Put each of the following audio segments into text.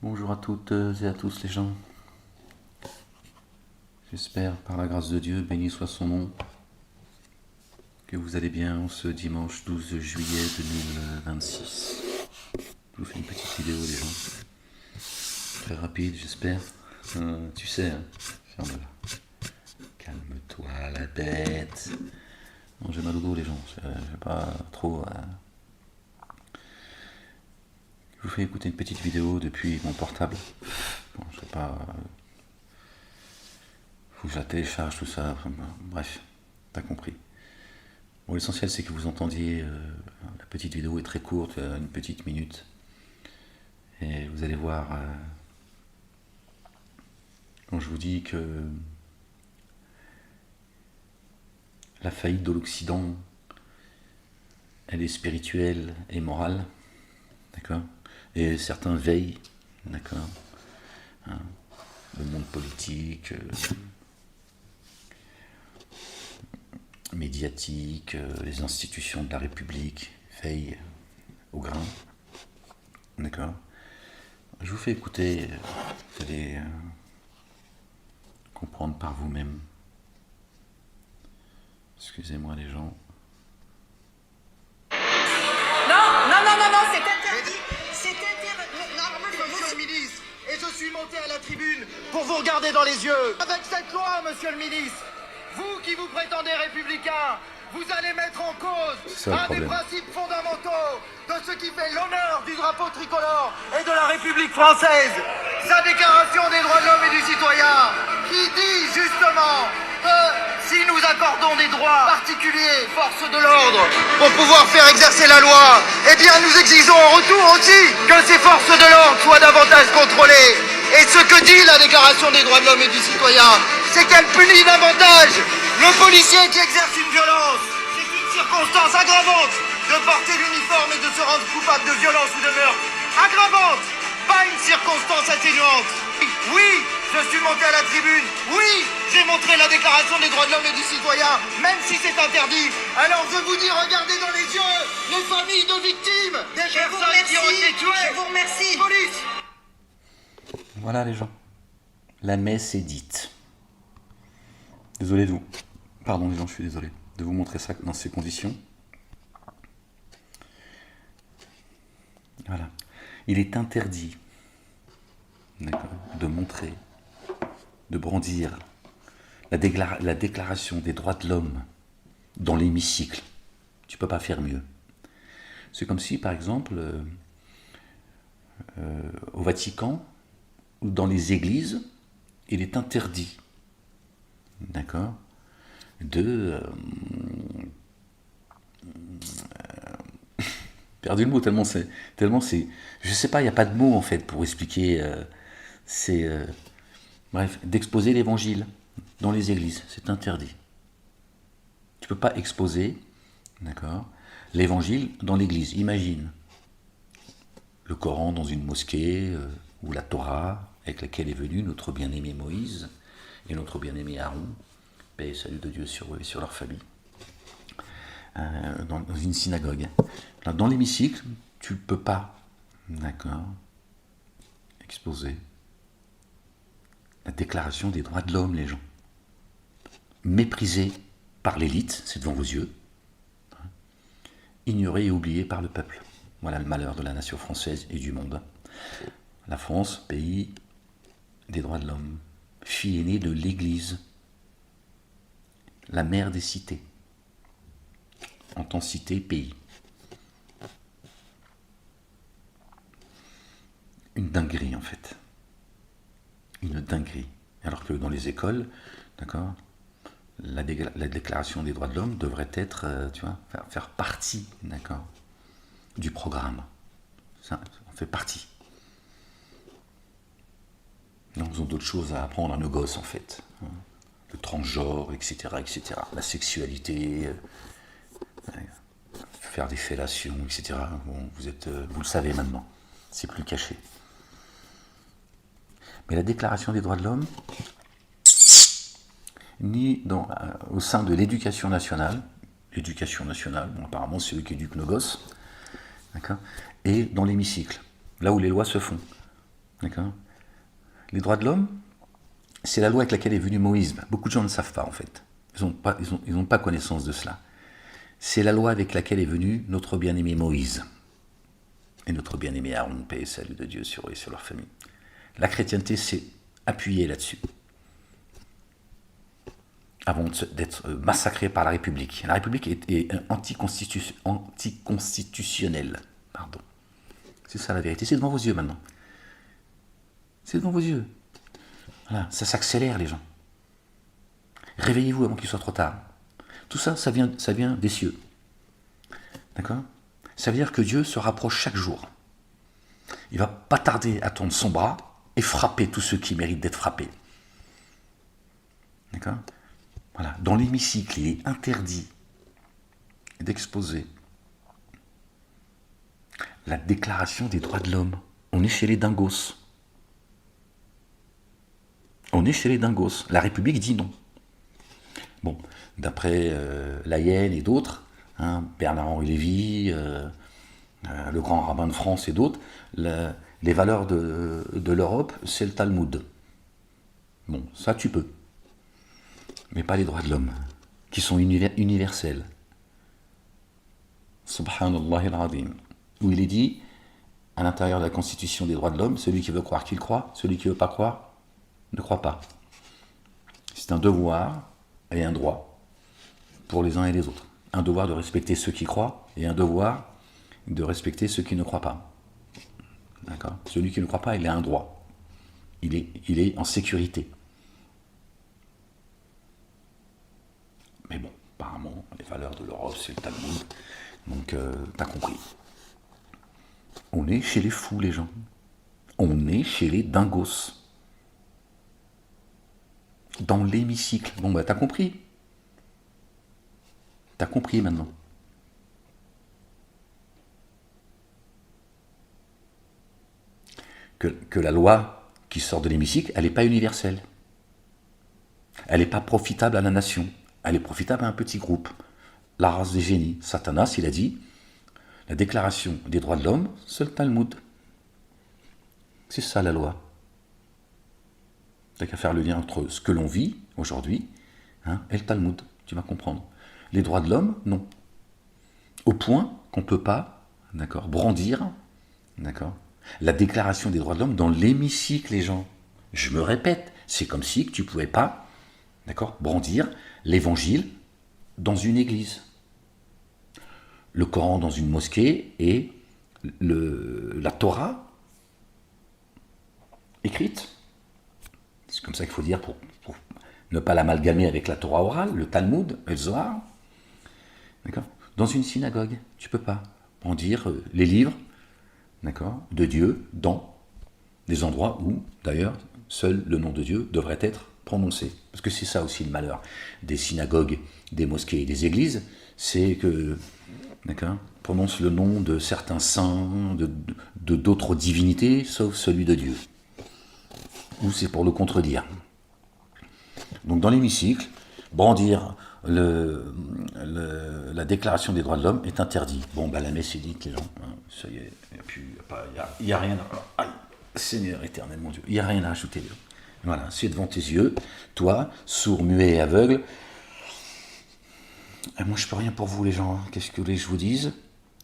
Bonjour à toutes et à tous les gens. J'espère par la grâce de Dieu, béni soit son nom, que vous allez bien ce dimanche 12 juillet 2026. Je vous fais une petite vidéo les gens. Très rapide j'espère. Tu sais, hein, ferme-la. Calme-toi la tête. Non, j'ai mal au dos les gens, je vais pas trop... Je vous fais écouter une petite vidéo depuis mon portable. Bon, je sais pas... faut que je la télécharge, tout ça. Enfin, bref, t'as compris. Bon, l'essentiel c'est que vous entendiez... la petite vidéo est très courte, une petite minute. Et vous allez voir... quand je vous dis que... la faillite de l'Occident, elle est spirituelle et morale. D'accord ? Et certains veillent, d'accord, hein, le monde politique, médiatique, les institutions de la République veillent au grain, d'accord. Je vous fais écouter, vous allez comprendre par vous-même. Excusez-moi les gens. Non, c'est interdit. C'est interdit. Monsieur le ministre, et je suis monté à la tribune pour vous regarder dans les yeux. Avec cette loi, monsieur le ministre, vous qui vous prétendez républicain, vous allez mettre en cause un des principes fondamentaux de ce qui fait l'honneur du drapeau tricolore et de la République française. Sa déclaration des droits de l'homme et du citoyen, qui dit justement que si nous accordons des droits particuliers, forces de l'ordre, pour pouvoir faire exercer la loi, eh bien nous exigeons en retour aussi que ces forces de l'ordre soient davantage contrôlées. Et ce que dit la Déclaration des droits de l'homme et du citoyen, c'est qu'elle punit davantage le policier qui exerce une violence. C'est une circonstance aggravante de porter l'uniforme et de se rendre coupable de violence ou de meurtre. Aggravante, pas une circonstance atténuante. Oui, je suis monté à la tribune. Oui, j'ai montré la Déclaration des droits de l'homme et du citoyen, même si c'est interdit. Alors je vous dis, regardez dans les yeux les familles de victimes, des personnes qui ont été tuées. Je vous remercie. Police. Voilà les gens. La messe est dite. Désolé de vous. Pardon les gens, je suis désolé de vous montrer ça dans ces conditions. Voilà. Il est interdit, d'accord, de montrer, de brandir la déclaration des droits de l'homme dans l'hémicycle. Tu peux pas faire mieux. C'est comme si, par exemple, au Vatican ou dans les églises, il est interdit, d'accord, de... perdu le mot, tellement c'est... je sais pas, il n'y a pas de mots en fait pour expliquer... bref, d'exposer l'évangile dans les églises, c'est interdit. Tu peux pas exposer, d'accord, l'évangile dans l'église. Imagine le Coran dans une mosquée, ou la Torah, avec laquelle est venu notre bien-aimé Moïse et notre bien-aimé Aaron, paix et salut de Dieu sur eux et sur leur famille, dans une synagogue. Là, dans l'hémicycle, tu ne peux pas, d'accord, exposer la déclaration des droits de l'homme, les gens. Méprisé par l'élite, c'est devant vos yeux, ignoré et oublié par le peuple. Voilà le malheur de la nation française et du monde. La France, pays des droits de l'homme, fille aînée de l'Église, la mère des cités. En tant cité, pays. Une dinguerie en fait. Une dinguerie. Alors que dans les écoles, d'accord, la déclaration des droits de l'homme devrait être, tu vois, faire partie, d'accord, du programme. Ça en fait partie. Nous avons d'autres choses à apprendre à nos gosses en fait. Le transgenre, etc., etc. La sexualité, faire des fellations, etc. Bon, vous le savez maintenant. C'est plus caché. Mais la Déclaration des droits de l'homme, ni au sein de l'éducation nationale, bon, apparemment c'est eux qui éduquent nos gosses, d'accord, et dans l'hémicycle, là où les lois se font. D'accord? Les droits de l'homme, c'est la loi avec laquelle est venu Moïse. Beaucoup de gens ne savent pas, en fait. Ils n'ont pas connaissance de cela. C'est la loi avec laquelle est venu notre bien-aimé Moïse. Et notre bien-aimé Aaron, paix et salut de Dieu sur eux et sur leur famille. La chrétienté s'est appuyée là-dessus. Avant d'être massacrée par la République. La République est anticonstitutionnelle. Pardon. C'est ça la vérité. C'est devant vos yeux maintenant. C'est devant vos yeux. Voilà, ça s'accélère les gens. Réveillez-vous avant qu'il soit trop tard. Tout ça, ça vient des cieux. D'accord? Ça veut dire que Dieu se rapproche chaque jour. Il ne va pas tarder à tendre son bras et frapper tous ceux qui méritent d'être frappés. D'accord? Voilà. Dans l'hémicycle, il est interdit d'exposer la déclaration des droits de l'homme. On est chez les dingos. On est chez les dingos. La République dit non. Bon, d'après Layène et d'autres, hein, Bernard-Henri Lévy, le grand rabbin de France et d'autres, les valeurs de l'Europe, c'est le Talmud. Bon, ça tu peux. Mais pas les droits de l'homme, qui sont universels. Subhanallah al-Azim. Où il est dit, à l'intérieur de la Constitution des droits de l'homme, celui qui veut croire qu'il croit, celui qui ne veut pas croire, ne croit pas. C'est un devoir et un droit pour les uns et les autres. Un devoir de respecter ceux qui croient et un devoir de respecter ceux qui ne croient pas. D'accord? Celui qui ne croit pas, il a un droit. Il est en sécurité. Mais bon, apparemment, les valeurs de l'Europe, c'est le Talmud. Donc, t'as compris. On est chez les fous, les gens. On est chez les dingos. Dans l'hémicycle. Bon, bah, t'as compris. T'as compris maintenant. Que la loi qui sort de l'hémicycle, elle n'est pas universelle. Elle n'est pas profitable à la nation. Elle est profitable à un petit groupe. La race des génies. Satanas, il a dit, la déclaration des droits de l'homme, c'est le Talmud. C'est ça la loi. T'as qu'à faire le lien entre ce que l'on vit aujourd'hui, hein, et le Talmud. Tu vas comprendre. Les droits de l'homme, non. Au point qu'on ne peut pas, d'accord, brandir, d'accord, la déclaration des droits de l'homme dans l'hémicycle, les gens. Je me répète, c'est comme si tu ne pouvais pas, d'accord, brandir l'évangile dans une église, le Coran dans une mosquée et la Torah écrite. C'est comme ça qu'il faut dire pour ne pas l'amalgamer avec la Torah orale, le Talmud, le Zohar. D'accord? Dans une synagogue, tu ne peux pas brandir les livres, d'accord, de Dieu dans des endroits où, d'ailleurs, seul le nom de Dieu devrait être prononcé. Parce que c'est ça aussi le malheur des synagogues, des mosquées et des églises, c'est que, d'accord, prononce le nom de certains saints, de d'autres divinités, sauf celui de Dieu. Ou c'est pour le contredire. Donc dans l'hémicycle, brandir la déclaration des droits de l'homme est interdit. Bon, bah la messe est dite, les gens. Hein, ça y est, il n'y a rien à... Aïe, Seigneur éternel, mon Dieu, il n'y a rien à ajouter. Voilà, c'est devant tes yeux, toi, sourd, muet et aveugle. Et moi, je ne peux rien pour vous, les gens. Hein. Qu'est-ce que vous voulez que je vous dise?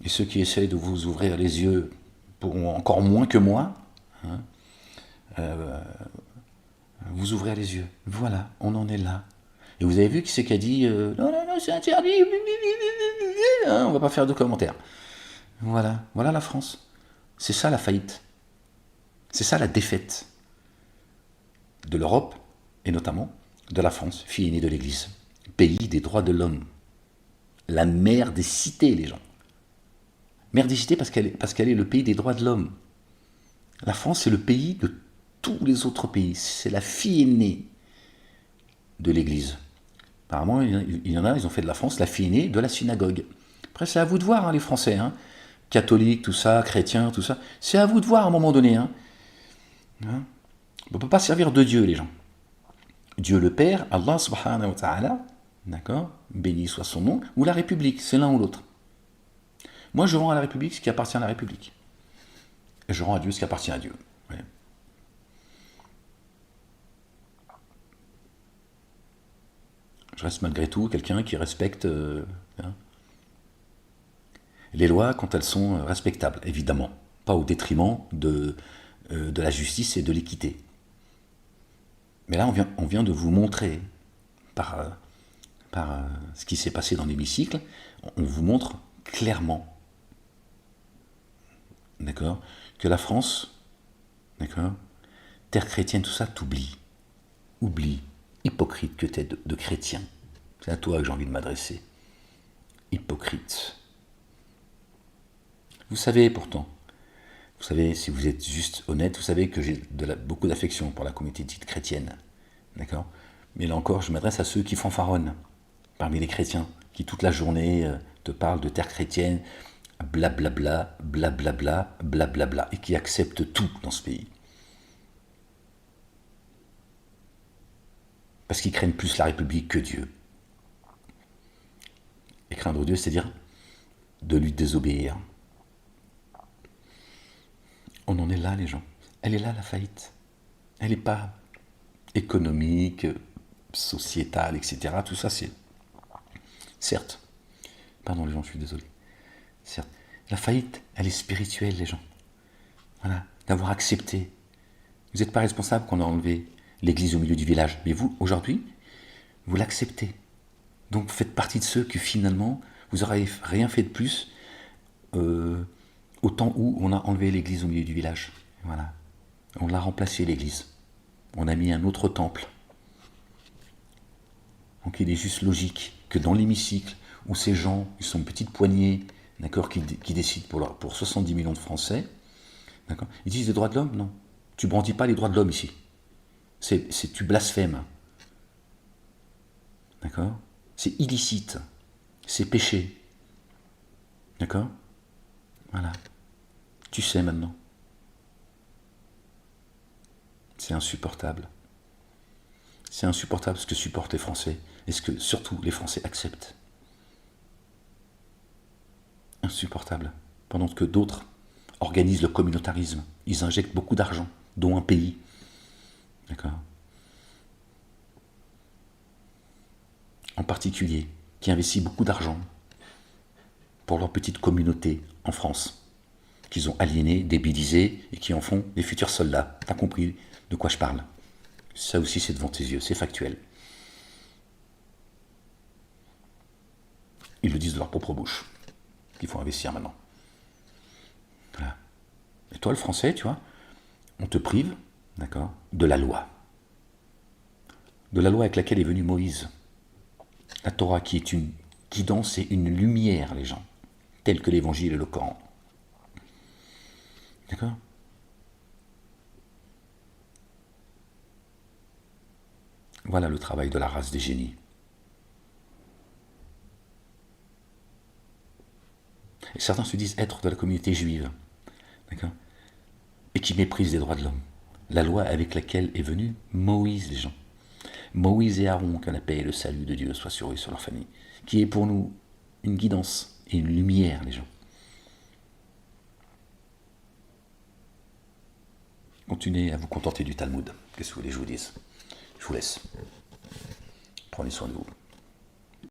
Et ceux qui essayent de vous ouvrir les yeux pourront encore moins que moi. Hein, vous ouvrez les yeux. Voilà, on en est là. Et vous avez vu qui c'est qui a dit non, c'est interdit, hein, on va pas faire de commentaires. Voilà, voilà la France. C'est ça la faillite. C'est ça la défaite de l'Europe et notamment de la France, fille aînée de l'Église. Pays des droits de l'homme. La mère des cités, les gens. Mère des cités parce qu'elle est le pays des droits de l'homme. La France, c'est le pays de tous les autres pays. C'est la fille aînée de l'Église. Apparemment, il y en a, ils ont fait de la France la fille aînée de la synagogue. Après, c'est à vous de voir, hein, les Français. Hein. Catholiques, tout ça, chrétiens, tout ça. C'est à vous de voir à un moment donné. Hein. Hein. On ne peut pas servir de Dieu, les gens. Dieu le Père, Allah subhanahu wa ta'ala, d'accord, béni soit son nom, ou la République, c'est l'un ou l'autre. Moi, je rends à la République ce qui appartient à la République. Et je rends à Dieu ce qui appartient à Dieu. Ouais. Je reste malgré tout quelqu'un qui respecte hein, les lois quand elles sont respectables, évidemment. Pas au détriment de la justice et de l'équité. Mais là, on vient de vous montrer, par ce qui s'est passé dans l'hémicycle, on vous montre clairement, d'accord, que la France, d'accord, terre chrétienne, tout ça, t'oublie. Oublie, hypocrite que t'es de chrétien. C'est à toi que j'ai envie de m'adresser. Hypocrite. Vous savez pourtant, vous savez, si vous êtes juste honnête, vous savez que j'ai beaucoup d'affection pour la communauté dite chrétienne. D'accord? Mais là encore, je m'adresse à ceux qui fanfaronnent parmi les chrétiens, qui toute la journée te parlent de terre chrétienne, blablabla, blablabla, blablabla, et qui acceptent tout dans ce pays. Parce qu'ils craignent plus la République que Dieu. Et craindre Dieu, c'est-à-dire de lui désobéir. On en est là, les gens. Elle est là, la faillite. Elle n'est pas économique, sociétale, etc. Tout ça, c'est... Certes. Pardon, les gens, je suis désolé. Certes. La faillite, elle est spirituelle, les gens. Voilà. D'avoir accepté. Vous n'êtes pas responsable qu'on a enlevé l'église au milieu du village. Mais vous, aujourd'hui, vous l'acceptez. Donc, vous faites partie de ceux que, finalement, vous n'aurez rien fait de plus au temps où on a enlevé l'église au milieu du village. Voilà. On l'a remplacé, l'église. On a mis un autre temple. Donc il est juste logique que dans l'hémicycle, où ces gens, ils sont une petite poignée, d'accord, qui décident pour 70 millions de Français, d'accord, ils disent les droits de l'homme, non. Tu brandis pas les droits de l'homme ici. Tu blasphèmes. D'accord? C'est illicite. C'est péché. D'accord? Voilà. Tu sais maintenant. C'est insupportable. C'est insupportable ce que supportent les Français et ce que surtout les Français acceptent. Insupportable. Pendant que d'autres organisent le communautarisme. Ils injectent beaucoup d'argent, dont un pays. D'accord? En particulier, qui investit beaucoup d'argent pour leur petite communauté en France, qu'ils ont aliénés, débilisés et qui en font des futurs soldats. T'as compris de quoi je parle? Ça aussi, c'est devant tes yeux, c'est factuel. Ils le disent de leur propre bouche, qu'il faut investir maintenant. Voilà. Et toi, le français, tu vois, on te prive, d'accord, de la loi. De la loi avec laquelle est venu Moïse. La Torah qui est une guidance et une lumière, les gens, telle que l'Évangile et le Coran. D'accord? Voilà le travail de la race des génies. Et certains se disent être de la communauté juive, d'accord, et qui méprisent les droits de l'homme. La loi avec laquelle est venu Moïse, les gens. Moïse et Aaron, que la paix et le salut de Dieu soient sur eux et sur leur famille, qui est pour nous une guidance et une lumière, les gens. Continuez à vous contenter du Talmud. Qu'est-ce que vous voulez que je vous dise? Je vous laisse. Prenez soin de vous.